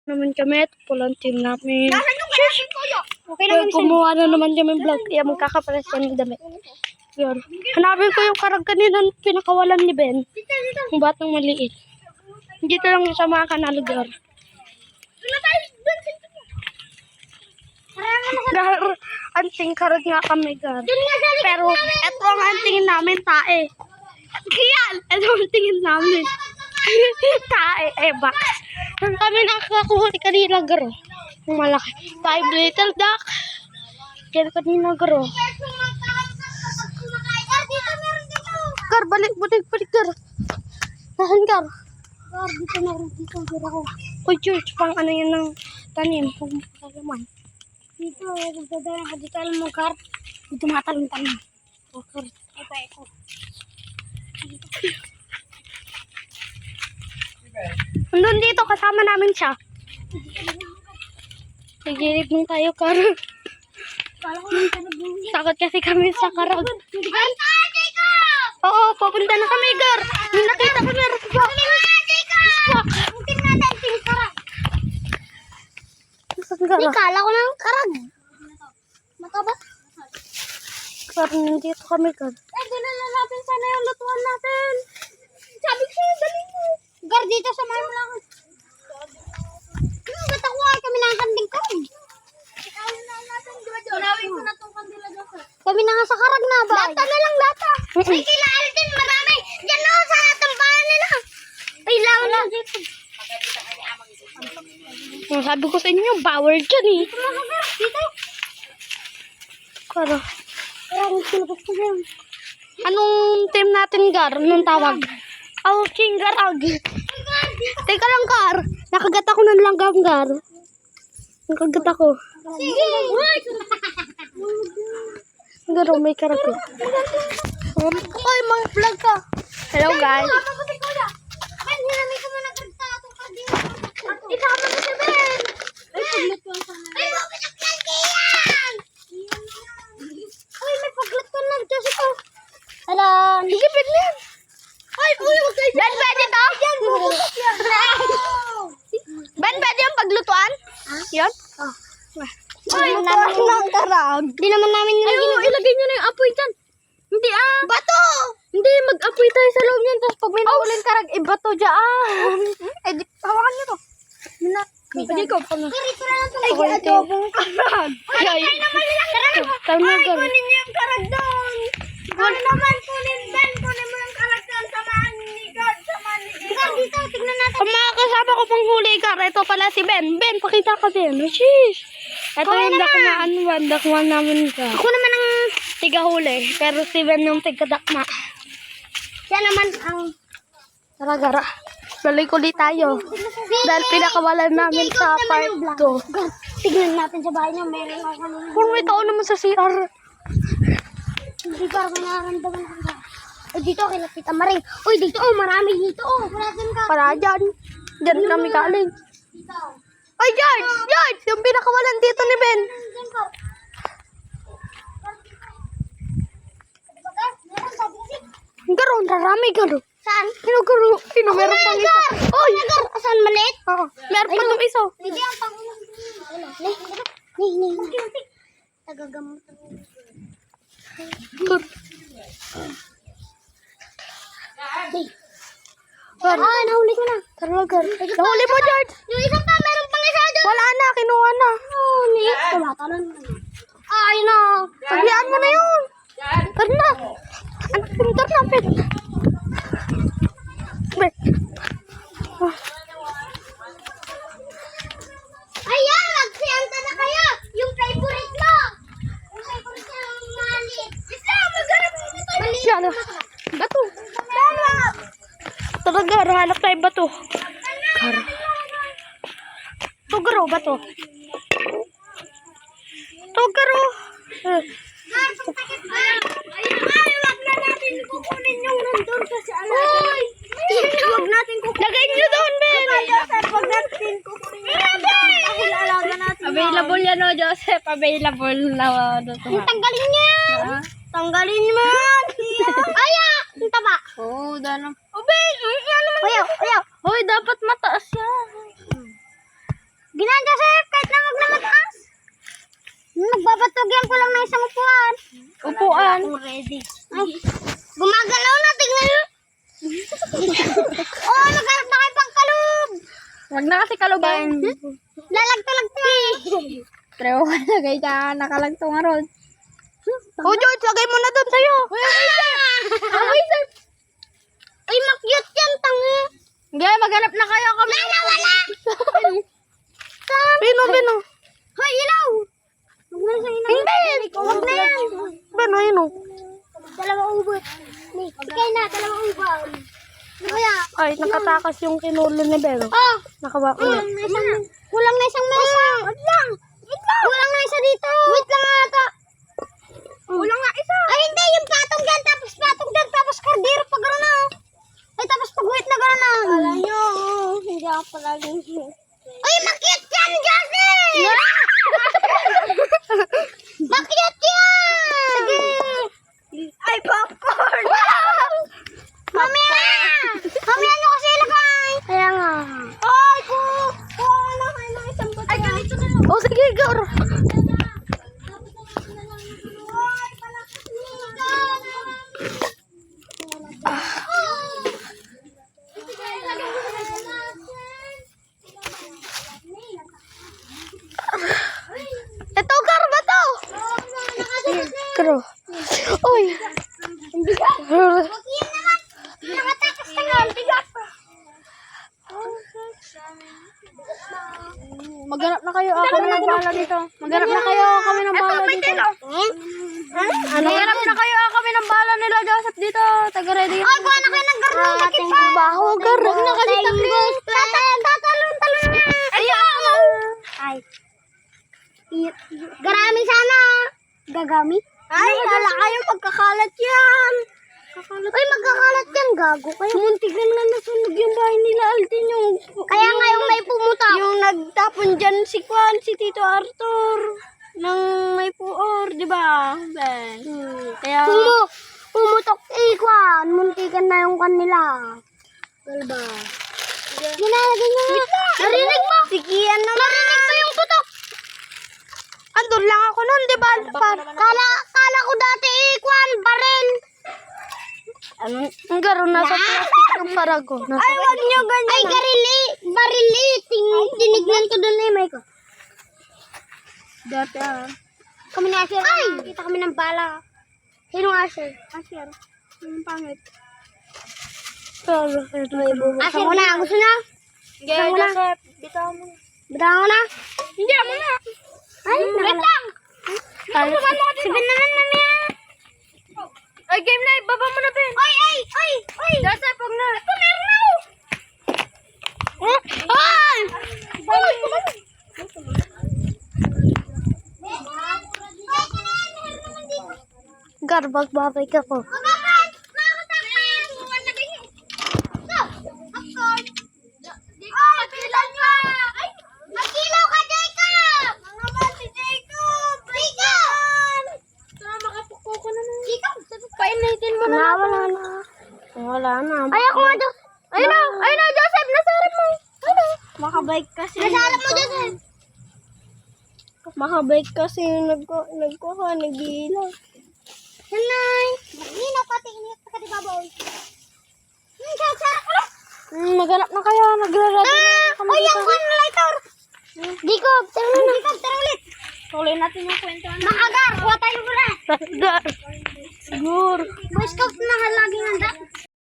Naman kami, ito po lang team namin. Okay lang Kumuha na naman kami vlog, kaya magkakapalas yan ng damit. Yun. Hanapin ko yung karag kanina pinakawalan ni Ben. Yung batang maliit. Dito lang sa mga kanalugor. Anting karag nga kami, gar. Pero ito ang antingin namin, tae. Kaya, ito ang tingin namin. Tae, box. Kami nakakuhuli kanina, garo. Yung malaki. 5 little duck. Kaya kanina, garo. Gar, balik, gar. Nahan, gar. Gar, dito, garo. Uy, church, pang ano yan ng tanim. Kung pagkakaman. Dito, magdadala ka dito. Alam mo, Gar, dito matalim-talim. Gar, Eko. nandun dito, kasama namin siya. Nagilid mo tayo, Gar. Kala ko nang tanong. Takot kasi kami sa karag. Oo, papunta na kami, Gar. May nakita ko meron pa. Tingnan natin yung karag. Gar, Kala ko ng karag. Mataba. Gar, nandito kami, Gar. Doon na natin sana yung lutuan natin. Sabi ko sa'yo, dali mo. Gar, dito sa may lang. Ba't ako ay kami ng kanding ko? Unawin ko na itong kandila dyan. Kami na nga sa karag na ba? Lata na lang, lata. Ay, kila Alden, marami. Diyan na sa tambahan nila. Ay, lawan na dito. Sabi ko sa inyo, bawal dyan eh. Dito. Gar, Karang silabas ko dyan. anong team natin, Gar? Anong tawag? Oh, King Garag. Teka lang, Gar. Nakagat ako ng langgam, Gar. Nakagat ako. Sige. Gar, may karag ko. Ay, mga vlog ka. Hello, guys. Ben, hinamay ko muna karta itong kandila. Isama mo si Ben. Ay, mapinaklan kiyan. Uy, may paglutuan ng Diyos ito. Hala. Higipin mo yan. Ay, uy, huwag kayo. Ben, pwede to? Ben, pwede yung paglutuan? Yan? Ay, ng karag. Di naman namin nilagyan. Ilagay nyo na yung apoy dyan. Hindi Bato! Hindi, mag-apoy tayo sa loob niyan. Tapos pag may nakuling karag, ibato dyan. Eh, di, hawakan nyo to. Pwede ikaw pa na. Pero ito na lang Ako talaga. ito. Karag. Ay, tama Ay, gar. kunin niyo yung karag doon. Ano naman, kunin Ben. Kunin mo yung karag doon. Samahan ni God. Samahan ni God. Dito, tignan natin. Ang mga kasama ko pang huli, Gar. Ito pala si Ben. Ben, pakita ka din. Sheesh. Ito yung dakmaan namin, Gar. Ako naman ang... Tiga huli. Pero si Ben yung tiga dakma. Siya naman ang... Tara, Gara. Balik ulit tayo. Dahil pinakawalan namin sa part 2. Tignan natin sa bahay niya. Meron ako kanina. Kung may tao naman sa CR. Hindi ko ako nararamdaman ko. Uy, dito kila Tita Maring. Uy, dito marami dito Wala din ka. Para dyan. Dyan kami galing. Dito. Ay, George! George! Yung pinakawalan dito ni Ben. Diyan ka. Garo, narami, Garo. Saan? Garo. Meron pang isa. Oy! Saan maliit? Oo. Meron pa nung isa. Hindi ang pangulang. Ni. Tagagamot. Gar. Nahuli ko na. Tara, Gar. Nahuli mo, George. Yung isa pa, meron pang isa doon. Wala na, kinuha na. Ni. Tumatalon. Ay na. Sabihan mo na yun. Tara na. Ang pintar namin. Ben. Ayan, magsiyanta na kayo. Yung favorite mo. Yung favorite niya, yung maliit. Isa, magharap mo na tayo. Maliit. Siya na. Bato. Tara, Gar. Hanap tayo bato. Gar. Ito, Garo. Bato. Ito, Garo. Wag na natin kukunin yung nandun kasi Uy! Wag natin kukunin. Lagay nyo doon, Ben. Wag natin kukunin yung dahil alaga natin. Available yan, o, Joseph. Available na. Tanggalin niya. Tanggalin mo. Aya! Ang taba. Oo, dano. Uy! Ayaw! Hoy, dapat mataas yan. kulang na isang upuan. Upuan. Ready. Ay, gumagalaw na, tignan nyo. Oh, nagharap na kayo pang kalub. Wag na kasi kaluban. Lalagto-lagto. Trewo ka na guys, nakalagto nga ron. Oh, George, lagay mo na doon sa'yo. Ay, makyut yan, tanga. Hindi, maghanap na kayo kami. Wala. Bino. Hoy, ilaw. Huwag na sa ilaw. Hindi. Huwag na yan. Bino. Dalawang ubot. Ikay na, dalawang ubot. Ano kaya? Ay, nakatakas yung kinulo ni Bero. Oh, Nakawa ulit. kulang na isang mesa. Kulang na isa dito. Wait lang ata. Kulang nga isa. Ay, hindi. Yung patong dyan, tapos kardero pa gano'n na. Ay, tapos pag-wait na gano'n na. Wala nyo. Hindi ako palaging. Ay, makit yan, Josie! Makit yan! Sige. Ay, popcorn! Mamaya! Mamaya nyo kasi ilagay. Kaya nga. Ay, kuha na kayo ng isang buto. Ay, ganito na lang. Oh, sige, Gaur. Ito, Gar, ba to? Karo. Uy. Nakatakas na nga, bigat. Maghanap na kayo. Kami ng bala dito. Maghanap na kayo. Kami ng bala dito. Maghanap na kayo. Kami ng bala nila, Joseph, dito. Taga-ready. Ay, kuha na kayo ng garno. Ating baho, Gar. Huwag na kasi tatalon na. Ay. Garami sana. Gagami? Ay, wala kayong pagkakalat yan. Ay, magkakalat yan. Gago kayo. Muntik na nga nasunog yung bahay nila, Altin. Kaya nga yung may pumutok. Yung nagtapon dyan si Kwan, si Tito Arthur. Nang may puor, di ba? Ben. Kaya... Pumutok ikwan. Muntikan na yung kanila. Diba? Ginalagay nyo nga. Narinig mo? Si Kian naman. Narinig mo yung putok. Andun lang ako nun, di ba? Kala ko dati ikwan. Baril. Ang garo, nasa plastic yung parago. Ay, wag nyo ganyan. Ay, barili. Tinignan ko doon na yung mic ko. Dati Kami ni Asher. Ay! Kita kami ng bala. Sinong Asher? Asher. Yung pangit. Asher mo na. Gusto na? Gaya, Joseph. Bitaw mo. Bitaw mo na? Hindi, mo na. Ay, wait lang. Sabihin naman namin. Ay, game na. Baba mo na, Ben. Ay! Joseph, huwag na. Ay! Garbag babay ka po. Magkilaw ka, Jacob! Si Jacob! Makapuko ko na na. Jacob! Painitin mo na. Wala na. Ay, ako nga, Joseph! Ayun na, Joseph. Nasarap mo. Makabike kasi. Nasalap mo, Joseph! Makabike kasi yung nagkuha, nag-iilaw. Hanay! Maglinaw pati, init pa ka, di ba, boy? Maghanap na kayo. Nagre-ready na kami Ay, dito. yung one lighter! Jacob, tara na. Jacob, tara ulit! Tuloy natin yung kwento. Makagar, kuha tayo ulit! Sigur. Boy Scout na laging handa.